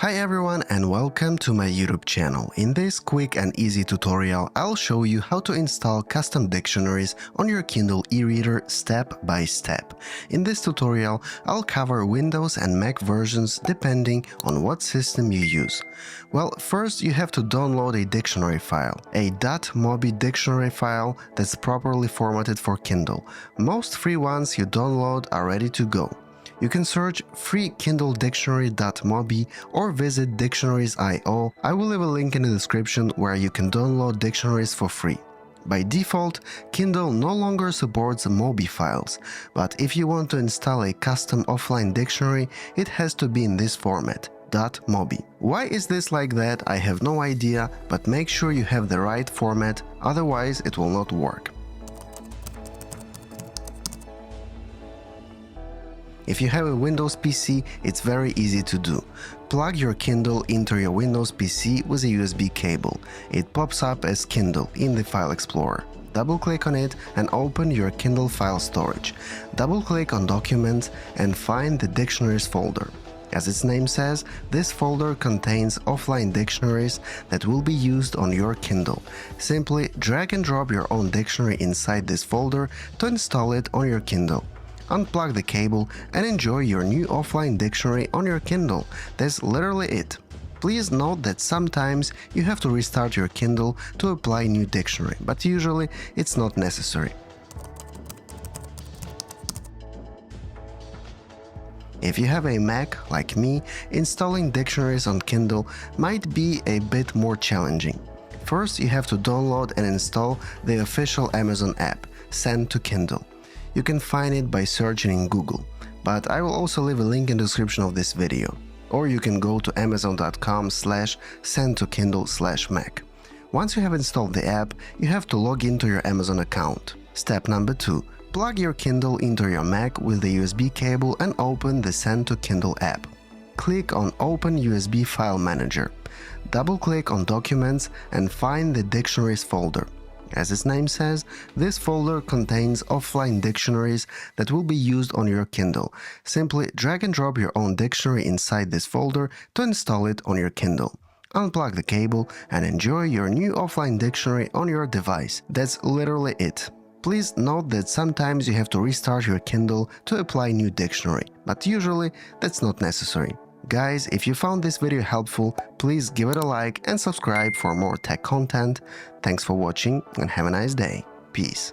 Hi everyone and welcome to my YouTube channel. In this quick and easy tutorial, I'll show you how to install custom dictionaries on your Kindle e-reader step by step. In this tutorial, I'll cover Windows and Mac versions depending on what system you use. Well, first you have to download a dictionary file, a .mobi dictionary file that's properly formatted for Kindle. Most free ones you download are ready to go. You can search free Kindle Dictionary.mobi or visit Dictionaries.io. I will leave a link in the description where you can download dictionaries for free. By default, Kindle no longer supports MOBI files, but if you want to install a custom offline dictionary, it has to be in this format. .mobi. Why is this like that? I have no idea, but make sure you have the right format, otherwise it will not work. If you have a Windows PC, it's very easy to do. Plug your Kindle into your Windows PC with a USB cable. It pops up as Kindle in the File Explorer. Double-click on it and open your Kindle file storage. Double-click on Documents and find the Dictionaries folder. As its name says, this folder contains offline dictionaries that will be used on your Kindle. Simply drag and drop your own dictionary inside this folder to install it on your Kindle. Unplug the cable and enjoy your new offline dictionary on your Kindle. That's literally it. Please note that sometimes you have to restart your Kindle to apply new dictionary, but usually it's not necessary. If you have a Mac, like me, installing dictionaries on Kindle might be a bit more challenging. First, you have to download and install the official Amazon app, Send to Kindle. You can find it by searching in Google, but I will also leave a link in the description of this video. Or you can go to amazon.com/sendtokindle/Mac. Once you have installed the app, you have to log into your Amazon account. Step number 2. Plug your Kindle into your Mac with the USB cable and open the Send to Kindle app. Click on Open USB File Manager. Double-click on Documents and find the Dictionaries folder. As its name says, this folder contains offline dictionaries that will be used on your Kindle. Simply drag and drop your own dictionary inside this folder to install it on your Kindle. Unplug the cable and enjoy your new offline dictionary on your device. That's literally it. Please note that sometimes you have to restart your Kindle to apply new dictionary, but usually that's not necessary. Guys, if you found this video helpful, please give it a like and subscribe for more tech content. Thanks for watching and have a nice day. Peace.